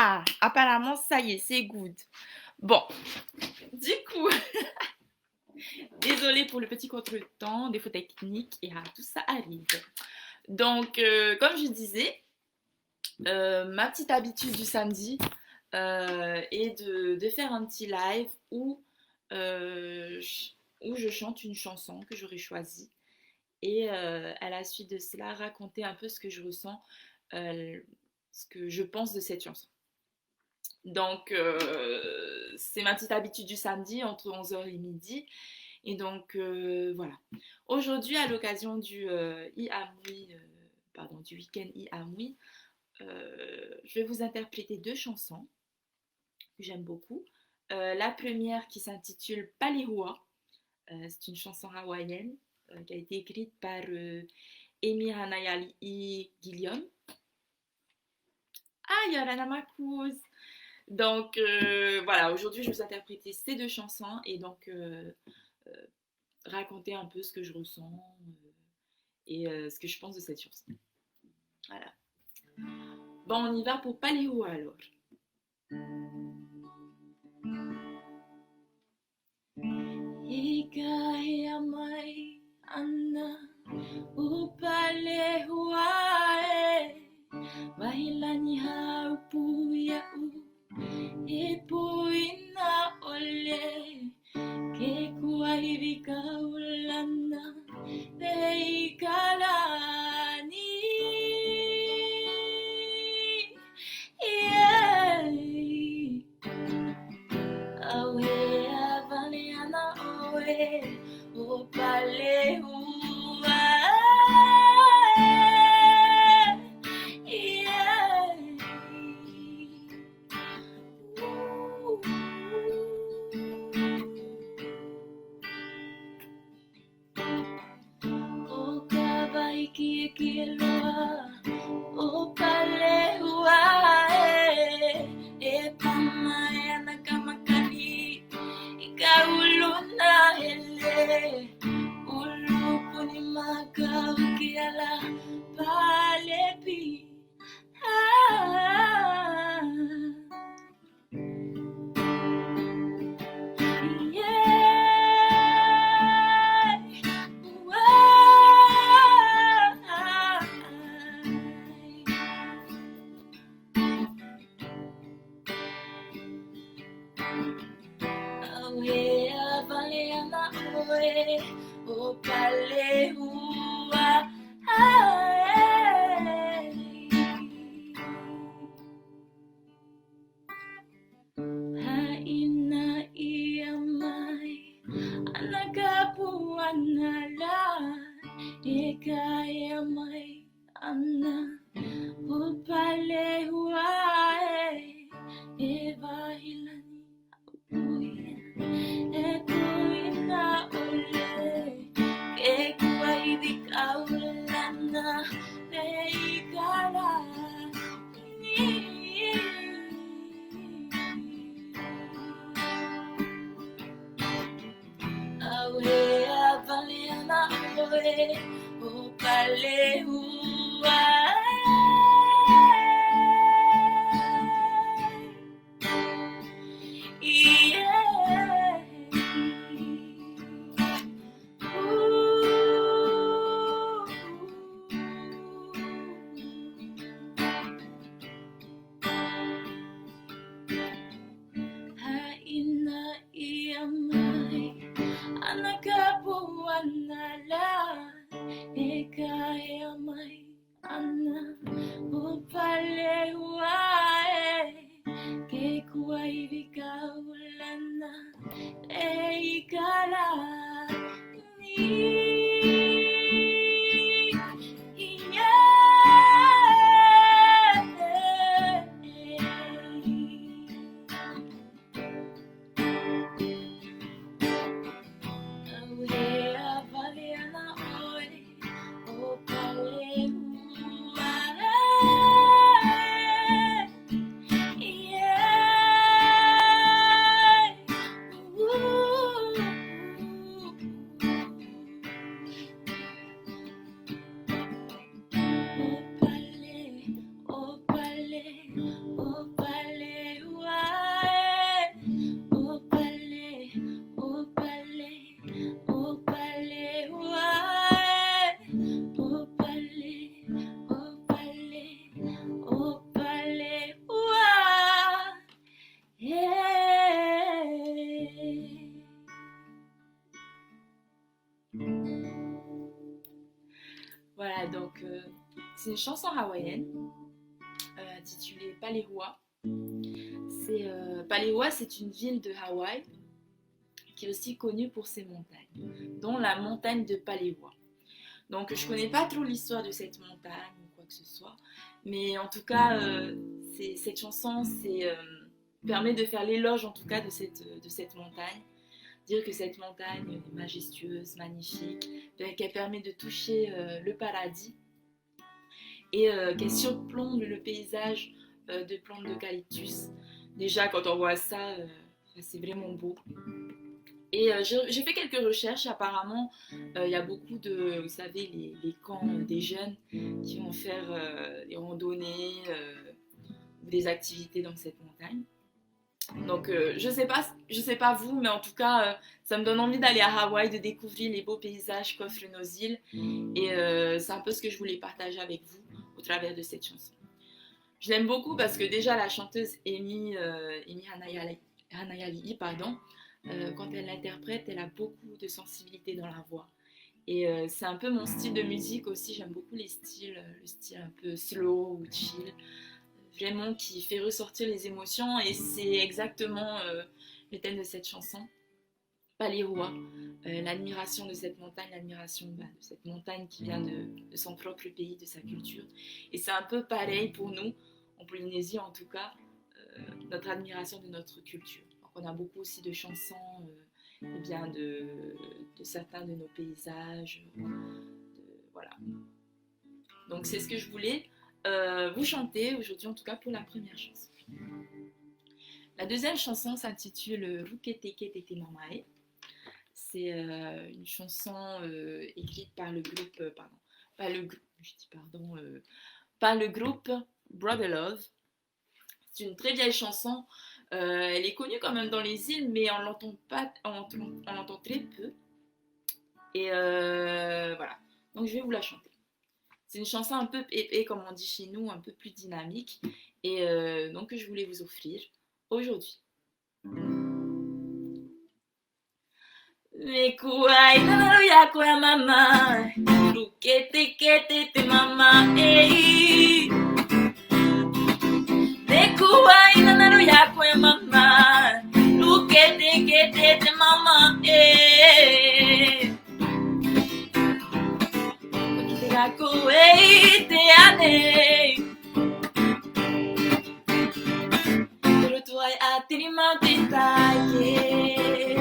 Ah, apparemment, ça y est, c'est good. Bon, du coup, désolée pour le petit contretemps, défaut technique, et tout ça arrive. Donc, comme je disais, ma petite habitude du samedi est de faire un petit live où je chante une chanson que j'aurais choisie et à la suite de cela, raconter un peu ce que je ressens, euh, ce que je pense de cette chanson. Donc, c'est ma petite habitude du samedi entre 11h et midi. Et donc, voilà. Aujourd'hui, à l'occasion du Iamui, pardon, du week-end Iamui, je vais vous interpréter deux chansons que j'aime beaucoup. La première qui s'intitule Palihua. C'est une chanson hawaïenne qui a été écrite par Emi Hanayali Gilliam. Ah, Yorana Makuz. Donc voilà, aujourd'hui je vais vous interpréter ces deux chansons et donc euh, raconter un peu ce que je ressens et ce que je pense de cette chanson. Voilà. Bon, on y va pour Paléo alors. Ika mai ana upale huae mahilani haupu ya u ipuina ole ke kuahiri kaulana peikalani yeah. Awe avaliana oe opale hua yeah. O kabai ki loa o pale hua e pamaya na kamakani ikauluna hele ulu puni makaukiala palepi ah. Haina ia mai anagapuanala eka ia mai ana upale huae eva hilani uia ekuina ole ekua idikaulana peikala awe avaliana oe upale hua yeah. Haina ia mai anagapuanala eka ia mai ana upale huae ke kuairi kaulana eikala ni Voilà, donc c'est une chanson hawaïenne intitulée Palewa. Palewa, c'est une ville de Hawaï qui est aussi connue pour ses montagnes, dont la montagne de Palewa. Donc je connais pas trop l'histoire de cette montagne ou quoi que ce soit, mais en tout cas, cette chanson permet de faire l'éloge en tout cas de cette montagne, dire que cette montagne est majestueuse, magnifique, qu'elle permet de toucher le paradis et qu'elle surplombe le paysage de plantes d'eucalyptus. Déjà quand on voit ça, c'est vraiment beau. Et j'ai fait quelques recherches. Apparemment, il y a beaucoup de, vous savez, les camps des jeunes qui vont faire des randonnées ou des activités dans cette montagne. Donc, je sais pas vous, mais en tout cas, ça me donne envie d'aller à Hawaï, de découvrir les beaux paysages qu'offrent nos îles. Et c'est un peu ce que je voulais partager avec vous au travers de cette chanson. Je l'aime beaucoup parce que déjà la chanteuse Amy Hanayali, pardon, quand elle l'interprète, elle a beaucoup de sensibilité dans la voix. Et c'est un peu mon style de musique aussi, j'aime beaucoup les styles, le style un peu slow ou chill, vraiment qui fait ressortir les émotions et c'est exactement le thème de cette chanson. Palewa, l'admiration de cette montagne, l'admiration de cette montagne qui vient de son propre pays, de sa culture. Et c'est un peu pareil pour nous, en Polynésie en tout cas, notre admiration de notre culture. Donc on a beaucoup aussi de chansons eh bien de certains de nos paysages. Voilà. Donc c'est ce que je voulais vous chanter aujourd'hui, en tout cas pour la première chanson. La deuxième chanson s'intitule Ruketeke Tete Mamae. C'est une chanson écrite par le groupe, par le groupe Brother Love. C'est une très vieille chanson. Elle est connue quand même dans les îles, mais on l'entend très peu. Et voilà. Donc je vais vous la chanter. C'est une chanson un peu épée, comme on dit chez nous, un peu plus dynamique. Et donc je voulais vous offrir aujourd'hui. Mekuai nanaru yako ya mama, rukete kete te mama, ei. Mekuai nanaru yako ya mama, rukete kete te mama, ei. Okite gako ei te ane, pero tuai atiri mau te taie.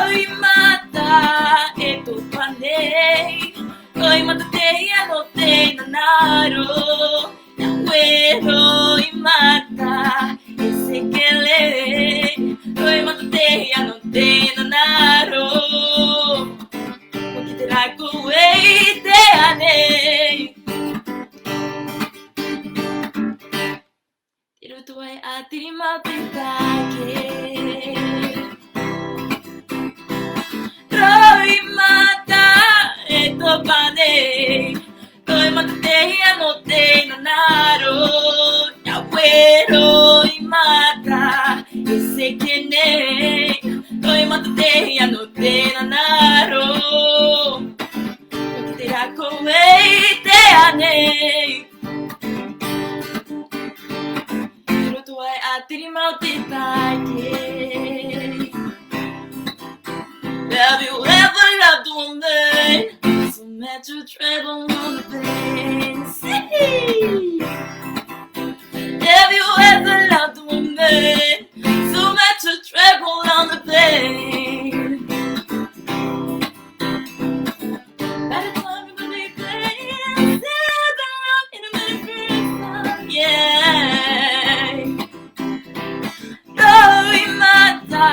Oi mata e tu panei, oi mata te anotei na naro, yahuero e mata esse kele, oi mata te anotei na naro, o que terá com ei te anei, tiro tu ai atirima te take. Roi mata e topanei, roi mata te anotei na naro, yahuero e mata esse kenei, roi mata te anotei na naro, o que terá com ei te anei, pero tu ai atirima te take. Have you ever loved a woman so meant to travel on the plains? Have you ever loved a woman so meant to travel on the plains? By the time you're gonna be playing, in a minute, yeah. Roi mata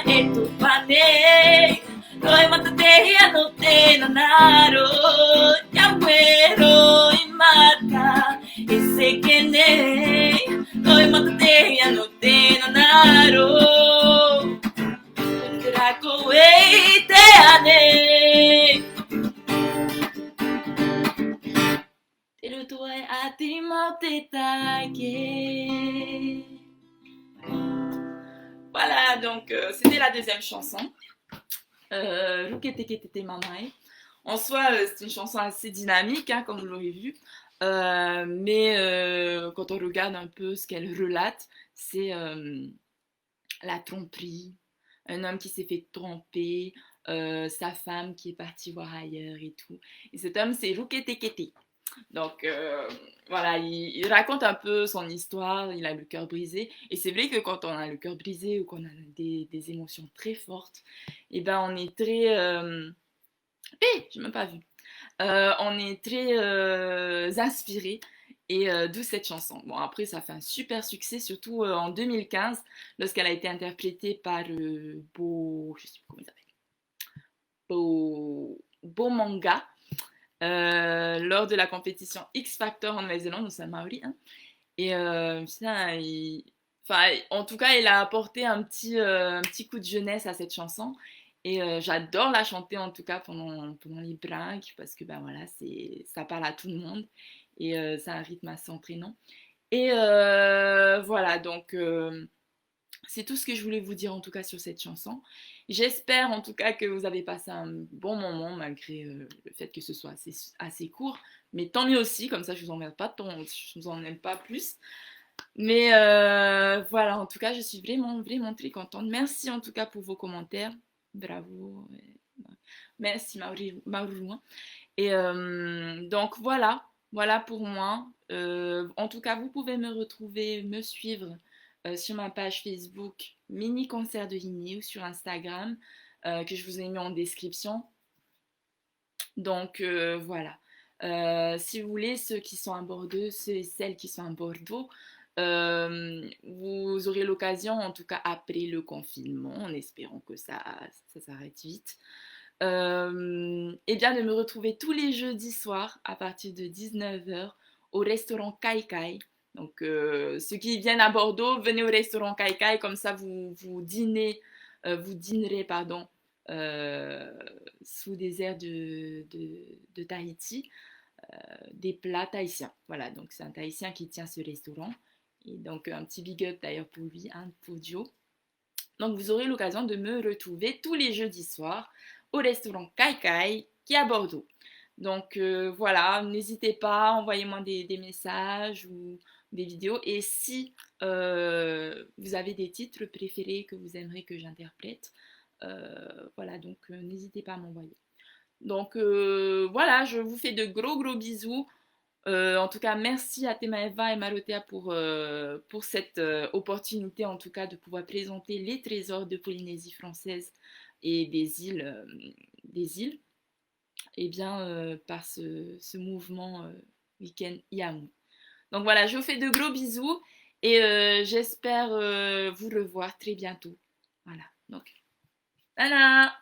e tu panei, roi mata te anotei na naro, yahuero e mata esse kenei, roi mata te anotei na naro, terako ei te anei, tero tuai atirima te take. Voilà, donc c'était la deuxième chanson. Ruketeketete Mamae. En soi, c'est une chanson assez dynamique, hein, comme vous l'aurez vu. Mais quand on regarde un peu ce qu'elle relate, c'est la tromperie, un homme qui s'est fait tromper, sa femme qui est partie voir ailleurs et tout. Et cet homme, c'est Ruketekete. Donc voilà, il raconte un peu son histoire, il a le cœur brisé. Et c'est vrai que quand on a le cœur brisé ou qu'on a des émotions très fortes, et ben on est très... j'ai même pas vu. On est très inspiré. Et d'où cette chanson. Bon, après, ça fait un super succès, surtout en 2015, lorsqu'elle a été interprétée par Beau. Je sais plus comment il s'appelle. Beau Manga. Lors de la compétition X Factor en Nouvelle-Zélande, nous sommes Maori. Hein. Et putain, enfin, en tout cas, il a apporté un petit coup de jeunesse à cette chanson. Et j'adore la chanter en tout cas pendant les brinques parce que ben voilà, ça parle à tout le monde et c'est un rythme assez entraînant. Et voilà, donc c'est tout ce que je voulais vous dire en tout cas sur cette chanson. J'espère en tout cas que vous avez passé un bon moment malgré le fait que ce soit assez court. Mais tant mieux aussi, comme ça je vous emmène pas, je vous emmène pas plus. Mais voilà, en tout cas je suis vraiment, vraiment très contente. Merci en tout cas pour vos commentaires. Bravo. Merci Mauru. Et donc voilà, voilà pour moi. En tout cas, vous pouvez me retrouver, me suivre sur ma page Facebook Mini Concert de Hini ou sur Instagram que je vous ai mis en description. Donc voilà. Si vous voulez, ceux qui sont à Bordeaux, ceux et celles qui sont à Bordeaux, vous aurez l'occasion, en tout cas après le confinement, en espérant que ça s'arrête vite, et bien de me retrouver tous les jeudis soirs à partir de 19h au restaurant Kai Kai. Donc ceux qui viennent à Bordeaux, venez au restaurant Kai Kai, comme ça vous dînerez pardon, euh, sous des airs de Tahiti, des plats tahitiens. Voilà, donc c'est un Tahitien qui tient ce restaurant. Et donc un petit big up d'ailleurs pour lui, hein, pour Dio. Donc vous aurez l'occasion de me retrouver tous les jeudis soirs au restaurant Kai Kai qui est à Bordeaux. Donc voilà, n'hésitez pas, envoyez-moi des messages ou des vidéos. Et si vous avez des titres préférés que vous aimeriez que j'interprète, voilà, donc n'hésitez pas à m'envoyer. Donc voilà, je vous fais de gros gros bisous. En tout cas, merci à Temaeva et Marotea pour cette opportunité, en tout cas, de pouvoir présenter les trésors de Polynésie française et des îles et bien, par ce mouvement Week-end Iamu. Donc voilà, je vous fais de gros bisous et j'espère vous revoir très bientôt. Voilà, donc, voilà.